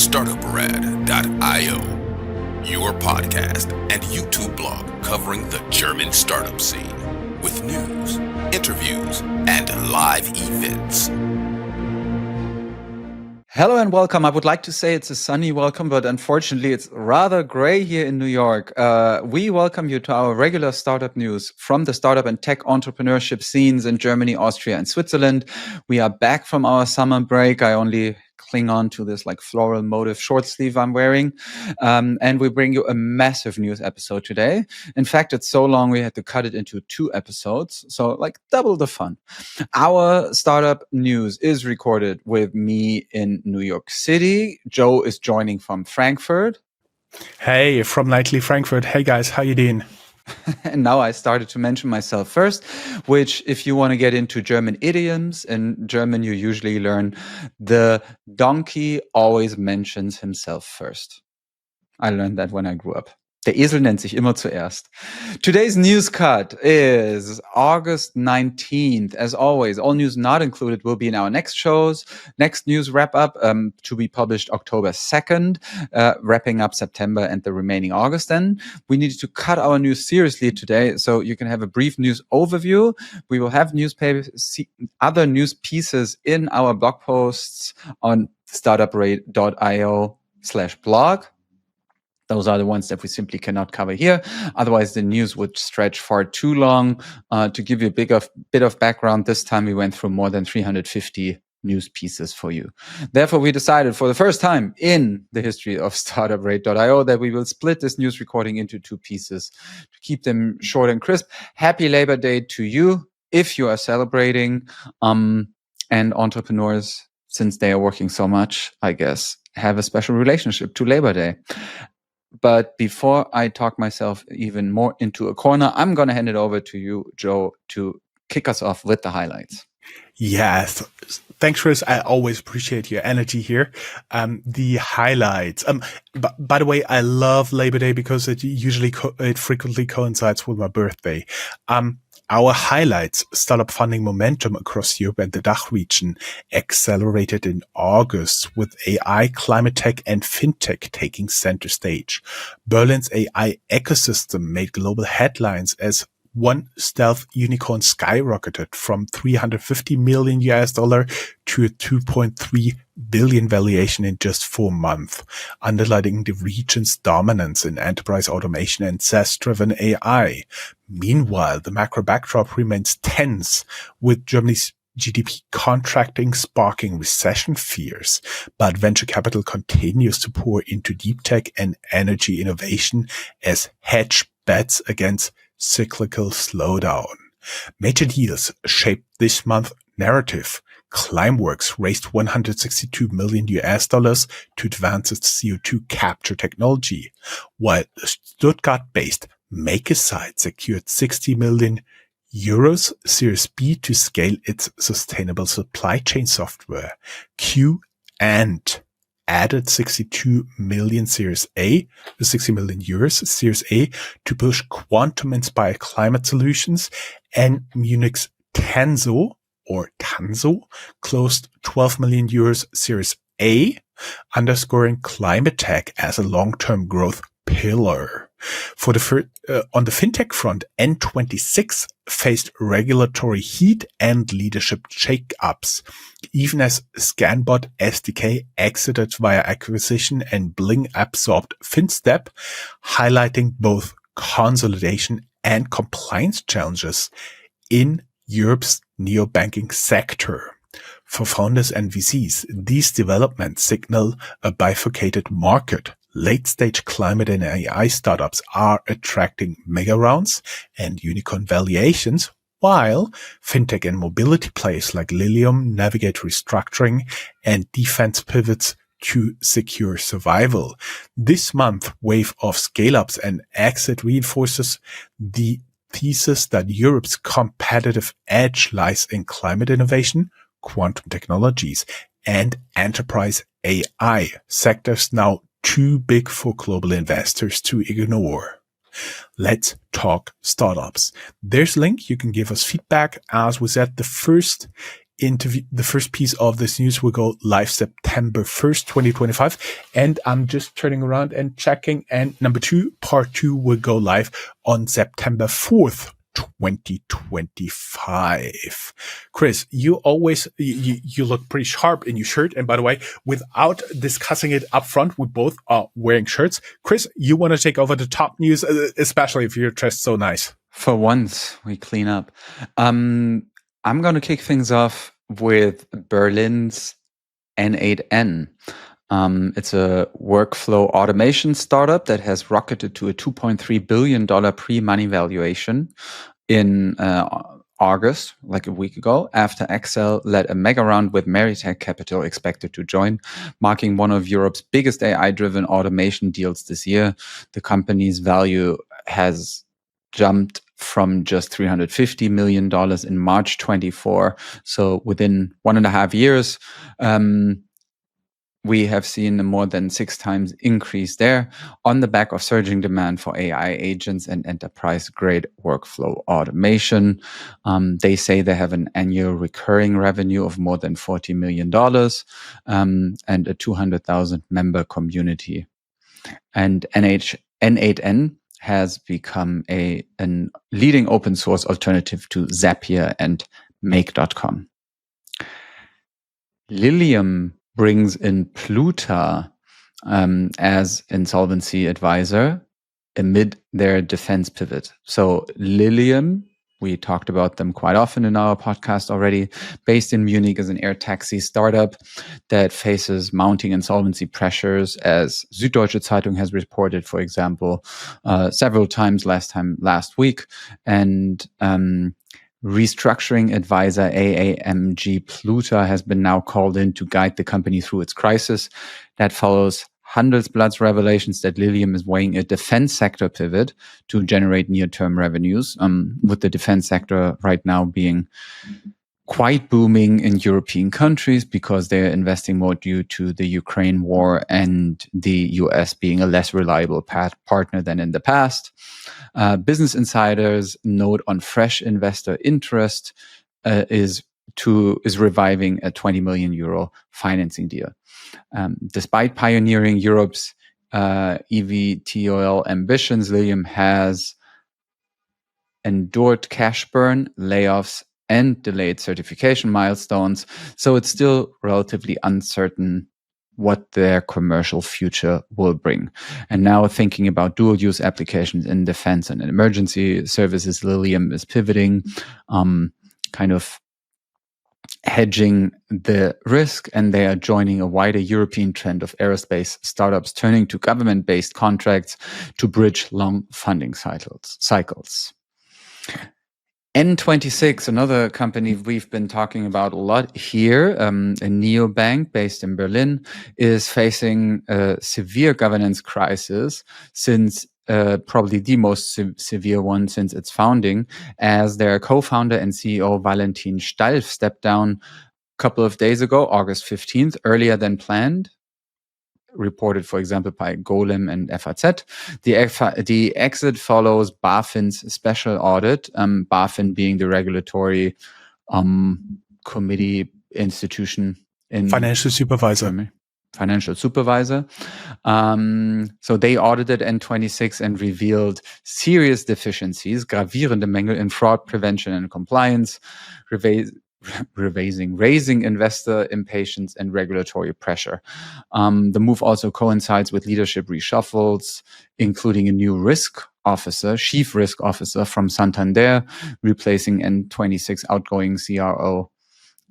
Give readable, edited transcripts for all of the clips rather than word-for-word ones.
Startuprad.io, your podcast and YouTube blog covering the German startup scene with news, interviews, and live events. Hello and welcome. I would like to say it's a sunny welcome, but unfortunately it's rather gray here in New York. We welcome you to our regular startup news from the startup and tech entrepreneurship scenes in Germany, Austria, and Switzerland. We are back from our summer break. I only cling on to this like floral motif short sleeve I'm wearing. And we bring you a massive news episode today. In fact, it's so long we had to cut it into 2 episodes. So like double the fun. Our startup news is recorded with me in New York City. Joe is joining from Frankfurt. Hey, from Nightly Frankfurt. Hey guys, how you doing? And now I started to mention myself first, which if you want to get into German idioms, in German you usually learn the donkey always mentions himself first. I learned that when I grew up. Der Esel nennt sich immer zuerst. Today's news cut is August 19th. As always, all news not included will be in our next shows. Next news wrap up to be published October 2nd, wrapping up September and the remaining August. Then we needed to cut our news seriously today, so you can have a brief news overview. We will have other news pieces in our blog posts on Startuprad.io/blog. Those are the ones that we simply cannot cover here. Otherwise, the news would stretch far too long. To give you a bit of background, this time we went through more than 350 news pieces for you. Therefore, we decided for the first time in the history of Startuprad.io that we will split this news recording into 2 pieces to keep them short and crisp. Happy Labor Day to you if you are celebrating. And entrepreneurs, since they are working so much, I guess, have a special relationship to Labor Day. But before I talk myself even more into a corner, I'm going to hand it over to you, Joe, to kick us off with the highlights. Yes. Thanks, Chris. I always appreciate your energy here. The highlights. By the way, I love Labor Day because it frequently coincides with my birthday. Our highlights: startup funding momentum across Europe and the DACH region accelerated in August with AI, climate tech, and fintech taking center stage. Berlin's AI ecosystem made global headlines as one stealth unicorn skyrocketed from $350 million to a 2.3 billion valuation in just 4 months, underlining the region's dominance in enterprise automation and SaaS-driven AI. Meanwhile, the macro backdrop remains tense, with Germany's GDP contracting sparking recession fears, but venture capital continues to pour into deep tech and energy innovation as hedge bets against cyclical slowdown. Major deals shaped this month's narrative. Climeworks raised $162 million to advance its CO2 capture technology, while Stuttgart-based MakerSite secured 60 million euros Series B to scale its sustainable supply chain software. Q and added 60 million Series A to push quantum-inspired climate solutions, and Munich's Tanso closed 12 million euros Series A, underscoring climate tech as a long-term growth pillar. On the fintech front, N26 faced regulatory heat and leadership shake-ups, even as Scanbot SDK exited via acquisition and Bling absorbed FinStep, highlighting both consolidation and compliance challenges in Europe's neobanking sector. For founders and VCs, these developments signal a bifurcated market. Late-stage climate and AI startups are attracting mega rounds and unicorn valuations, while fintech and mobility players like Lilium navigate restructuring and defense pivots to secure survival. This month, wave of scale-ups and exit reinforces the thesis that Europe's competitive edge lies in climate innovation, quantum technologies, and enterprise AI, sectors now too big for global investors to ignore. Let's talk startups. There's a link. You can give us feedback. As we said, the first interview, the first piece of this news will go live September 1st, 2025. And I'm just turning around and checking. And number 2, part 2 will go live on September 4th, 2025. Chris, you always, you look pretty sharp in your shirt. And by the way, without discussing it up front, we both are wearing shirts. Chris, you want to take over the top news, especially if you're dressed so nice. For once, we clean up. I'm going to kick things off with Berlin's N8N. It's a workflow automation startup that has rocketed to a $2.3 billion pre-money valuation in August, like a week ago, after Excel led a mega round with Meritech Capital expected to join, marking one of Europe's biggest AI-driven automation deals this year. The company's value has jumped from just $350 million in March 24. So within 1.5 years, we have seen a more than 6 times increase there on the back of surging demand for AI agents and enterprise-grade workflow automation. They say they have an annual recurring revenue of more than $40 million and a 200,000 member community. And N8N has become a leading open source alternative to Zapier and Make.com. Lilium brings in Pluta as insolvency advisor amid their defense pivot. So Lilium, we talked about them quite often in our podcast already, based in Munich, is an air taxi startup that faces mounting insolvency pressures, as Süddeutsche Zeitung has reported, for example, several times last week. And restructuring advisor AAMG Pluta has been now called in to guide the company through its crisis. That follows Handelsblatt's revelations that Lilium is weighing a defense sector pivot to generate near-term revenues, with the defense sector right now being quite booming in European countries because they're investing more due to the Ukraine war and the US being a less reliable partner than in the past. Business Insider's note on fresh investor interest is reviving a 20 million euro financing deal. Despite pioneering Europe's eVTOL ambitions, Lilium has endured cash burn, layoffs, and delayed certification milestones. So it's still relatively uncertain what their commercial future will bring. And now thinking about dual use applications in defense and emergency services, Lilium is pivoting, kind of hedging the risk, and they are joining a wider European trend of aerospace startups turning to government-based contracts to bridge long funding cycles. N26, another company we've been talking about a lot here, a neobank based in Berlin, is facing a severe governance crisis since probably the most severe one since its founding, as their co-founder and CEO Valentin Stalf stepped down a couple of days ago, August 15th, earlier than planned. Reported, for example, by Golem and FAZ. The exit follows BaFin's special audit, BaFin being the regulatory committee institution in Financial supervisor. Germany. Financial supervisor. So they audited N26 and revealed serious deficiencies, gravierende Mängel in fraud prevention and compliance, raising investor impatience and regulatory pressure. The move also coincides with leadership reshuffles, including a new chief risk officer from Santander, replacing N26 outgoing CRO.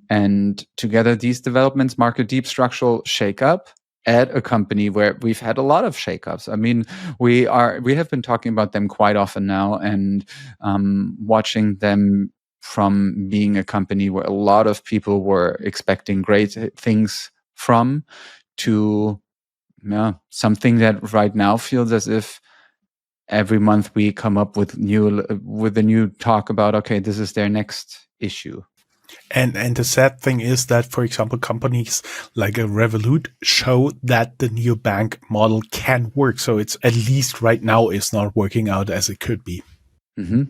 And together, these developments mark a deep structural shakeup at a company where we've had a lot of shakeups. I mean, we have been talking about them quite often now, and watching them from being a company where a lot of people were expecting great things from to something that right now feels as if every month we come up with a new talk about, okay, this is their next issue. And the sad thing is that, for example, companies like a Revolut show that the neobank model can work. So it's at least right now is not working out as it could be. Mm-hmm.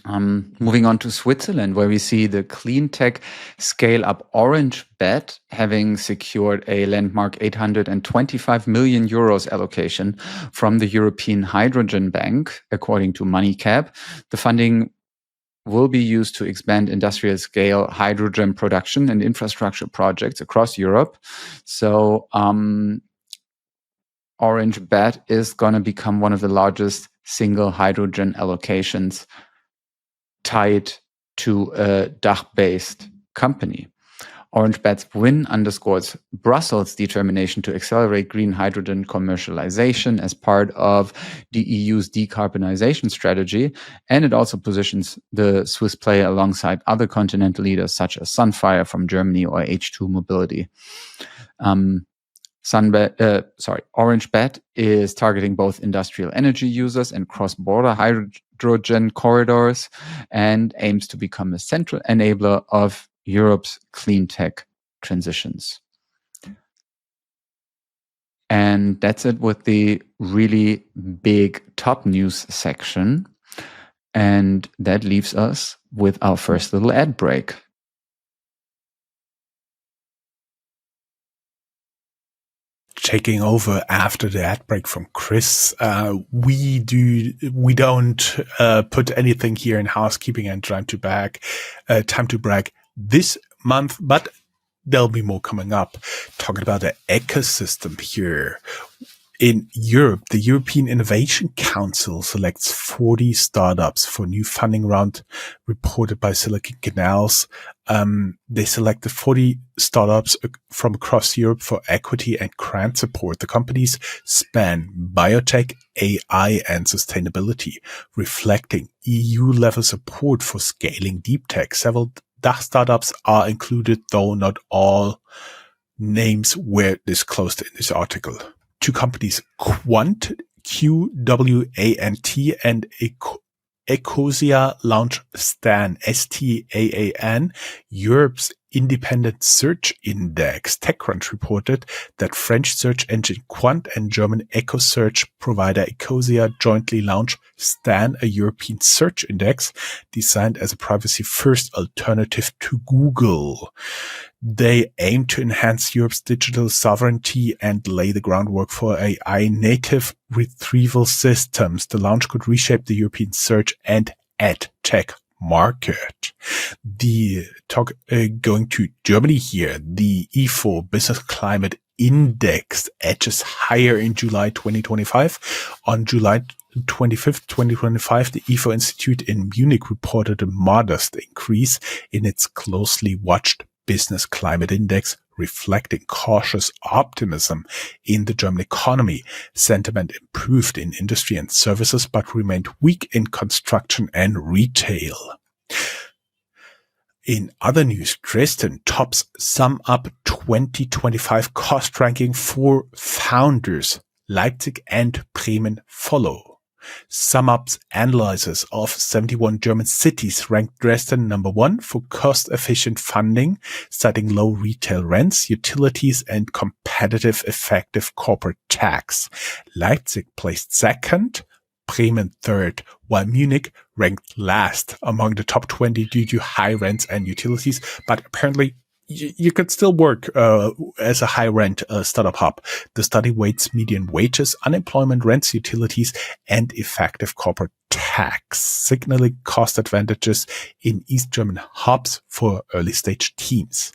Moving on to Switzerland, where we see the clean tech scale-up OrangeBet having secured a landmark 825 million euros allocation from the European Hydrogen Bank, according to MoneyCap. The funding will be used to expand industrial-scale hydrogen production and infrastructure projects across Europe. So OrangeBet is going to become one of the largest single hydrogen allocations tied to a DACH-based company. OrangeBet's win underscores Brussels' determination to accelerate green hydrogen commercialization as part of the EU's decarbonization strategy, and it also positions the Swiss player alongside other continental leaders such as Sunfire from Germany or H2 Mobility. OrangeBet is targeting both industrial energy users and cross-border hydrogen corridors and aims to become a central enabler of Europe's clean tech transitions. And that's it with the really big top news section. And that leaves us with our first little ad break. Taking over after the ad break from Chris. We don't put anything here in housekeeping and time to brag this month, but there'll be more coming up. Talking about the ecosystem here. In Europe, the European Innovation Council selects 40 startups for new funding round reported by Silicon Canals. They selected 40 startups from across Europe for equity and grant support. The companies span biotech, AI, and sustainability, reflecting EU-level support for scaling deep tech. Several DACH startups are included, though not all names were disclosed in this article. Two companies, Quant, QWANT, and Ecosia launch Stan, STAAN, Europe's independent search index. TechCrunch reported that French search engine Quant and German eco search provider Ecosia jointly launched Stan, a European search index designed as a privacy-first alternative to Google. They aim to enhance Europe's digital sovereignty and lay the groundwork for AI-native retrieval systems. The launch could reshape the European search and ad tech market. The talk going to Germany here. The IFO Business Climate Index edges higher in July 2025. On July 25th, 2025, the IFO Institute in Munich reported a modest increase in its closely watched Business Climate Index, reflecting cautious optimism in the German economy. Sentiment improved in industry and services, but remained weak in construction and retail. In other news, Dresden tops Sum Up 2025 cost ranking for founders. Leipzig and Bremen follow. Sum Up's analysis of 71 German cities ranked Dresden number 1 for cost-efficient funding, citing low retail rents, utilities, and competitive effective corporate tax. Leipzig placed second, Bremen third, while Munich ranked last among the top 20 due to high rents and utilities, but apparently you could still work as a high-rent startup hub. The study weights median wages, unemployment, rents, utilities, and effective corporate tax, signaling cost advantages in East German hubs for early-stage teams.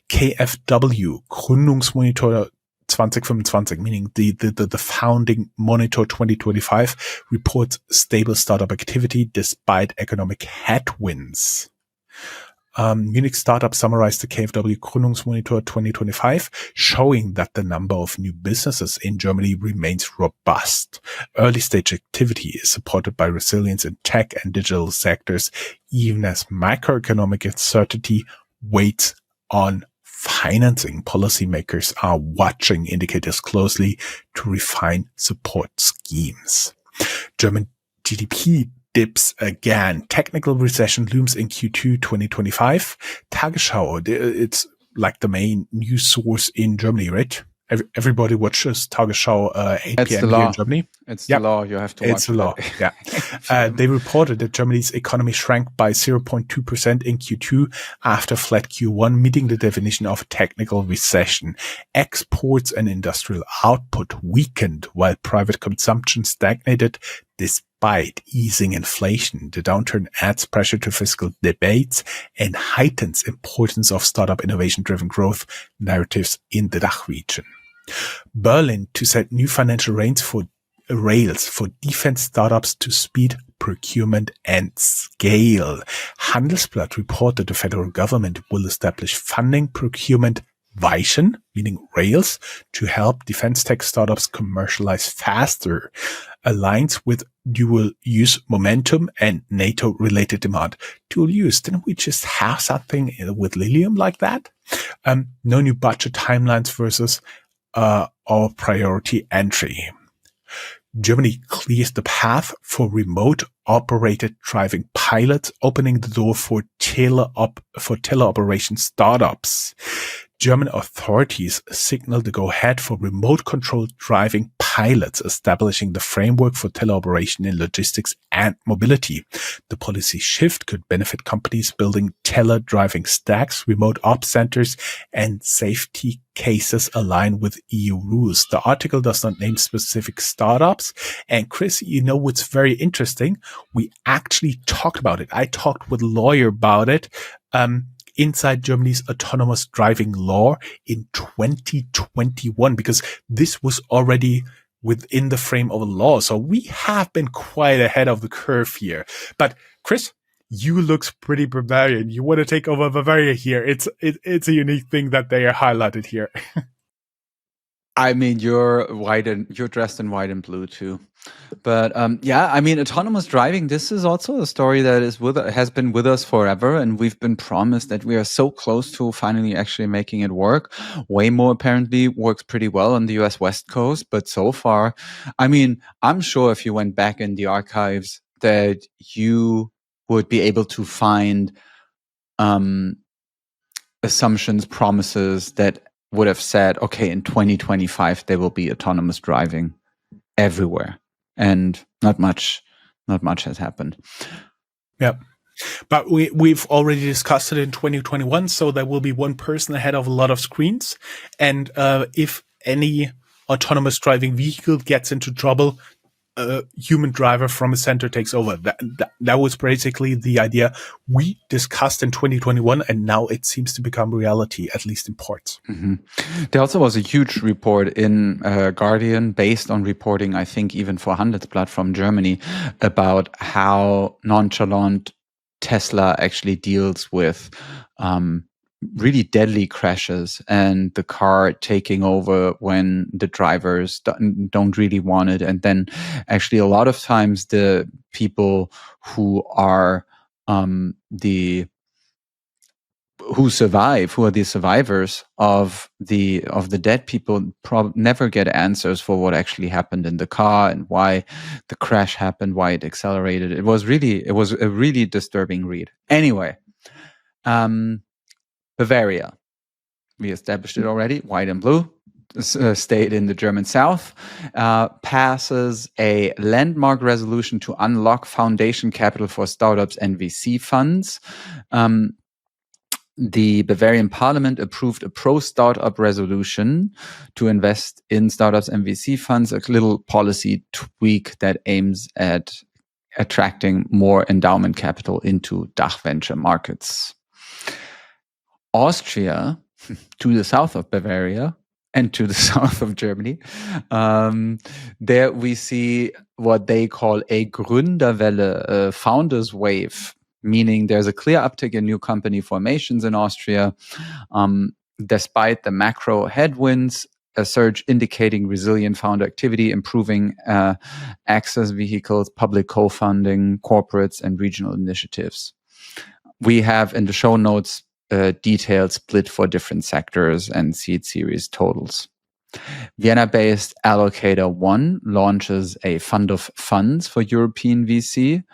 KfW, Gründungsmonitor 2025, meaning the founding monitor 2025, reports stable startup activity despite economic headwinds. Munich Startup summarized the KfW Gründungsmonitor 2025, showing that the number of new businesses in Germany remains robust. Early stage activity is supported by resilience in tech and digital sectors, even as macroeconomic uncertainty weighs on financing. Policymakers are watching indicators closely to refine support schemes. German GDP dips again. Technical recession looms in Q2 2025. Tagesschau, it's like the main news source in Germany, right? everybody watches Tagesschau 8 That's the p.m. here in law. Germany. It's Yep. the law. You have to It's watch a law. that. Yeah. They reported that Germany's economy shrank by 0.2% in Q2 after flat Q1, meeting the definition of a technical recession. Exports and industrial output weakened while private consumption stagnated despite easing inflation. The downturn adds pressure to fiscal debates and heightens importance of startup innovation-driven growth narratives in the DACH region. Berlin to set new financial rails for defense startups to speed procurement and scale. Handelsblatt reported the federal government will establish funding procurement Weichen, meaning rails, to help defense tech startups commercialize faster. Aligns with dual use momentum and NATO related demand. Dual use, didn't we just have something with Lilium like that? No new budget timelines versus our priority entry. Germany clears the path for remote operated driving pilots, opening the door for teleoperation startups. German authorities signaled the go-ahead for remote-controlled driving pilots, establishing the framework for teleoperation in logistics and mobility. The policy shift could benefit companies building tele-driving stacks, remote ops centers, and safety cases align with EU rules. The article does not name specific startups. And Chris, you know what's very interesting? We actually talked about it. I talked with a lawyer about it. Inside Germany's autonomous driving law in 2021, because this was already within the frame of a law. So we have been quite ahead of the curve here. But Chris, you looks pretty Bavarian. You want to take over Bavaria here. It's a unique thing that they are highlighted here. I mean, you're dressed in white and blue too. But yeah, I mean, autonomous driving, this is also a story that has been with us forever. And we've been promised that we are so close to finally actually making it work. Waymo apparently works pretty well on the US West Coast. But so far, I mean, I'm sure if you went back in the archives that you would be able to find assumptions, promises that would have said, okay, in 2025, there will be autonomous driving everywhere. And not much has happened. Yep. But we've already discussed it in 2021. So there will be one person ahead of a lot of screens. And if any autonomous driving vehicle gets into trouble, a human driver from a center takes over. That was basically the idea we discussed in 2021, and now it seems to become reality, at least in parts. Mm-hmm. There also was a huge report in Guardian based on reporting, I think, even for Handelsblatt from Germany, about how nonchalant Tesla actually deals with really deadly crashes and the car taking over when the drivers don't really want it. And then actually a lot of times the people who are who are the survivors of the dead people never get answers for what actually happened in the car and why the crash happened, why it accelerated. It was a really disturbing read. Anyway, Bavaria, we established it already, white and blue, state in the German South, passes a landmark resolution to unlock foundation capital for startups and VC funds. The Bavarian parliament approved a pro-startup resolution to invest in startups and VC funds, a little policy tweak that aims at attracting more endowment capital into DACH venture markets. Austria, to the south of Bavaria and to the south of Germany, there we see what they call a Gründerwelle, a founder's wave, meaning there's a clear uptick in new company formations in Austria. Despite the macro headwinds, a surge indicating resilient founder activity, improving access vehicles, public co-funding, corporates, and regional initiatives. We have in the show notes detailed split for different sectors and seed series totals. Vienna-based Allocator One launches a fund of funds for European VC.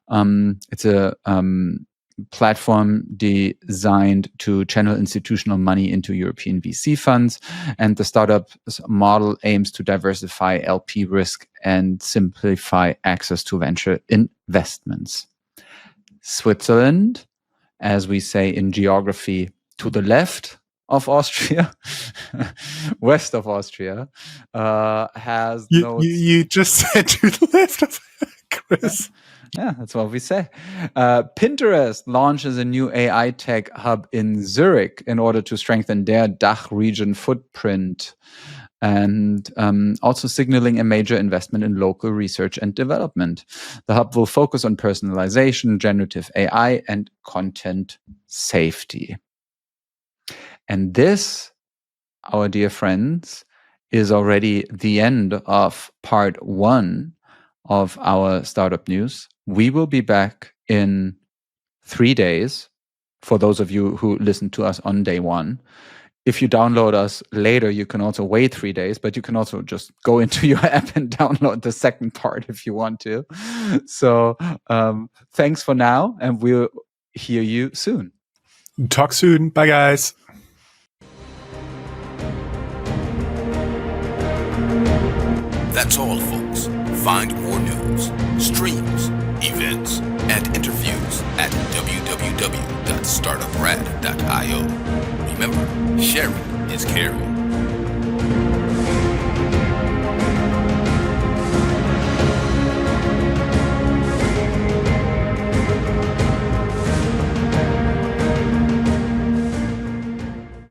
It's a platform designed to channel institutional money into European VC funds. And the startup model aims to diversify LP risk and simplify access to venture investments. Switzerland, as we say in geography, to the left of Austria, west of Austria, has you just said to the left of Chris. Yeah, that's what we say. Pinterest launches a new AI tech hub in Zurich in order to strengthen their DACH region footprint, and also signaling a major investment in local research and development. The hub will focus on personalization, generative AI, and content safety. And this, our dear friends, is already the end of part 1 of our startup news. We will be back in 3 days for those of you who listen to us on day 1. If you download us later, you can also wait 3 days, but you can also just go into your app and download the second part if you want to. So thanks for now, and we'll hear you soon. Talk soon. Bye, guys. That's all, folks. Find more news, streams, events, and interviews at www.startuprad.io. Remember, sharing is caring.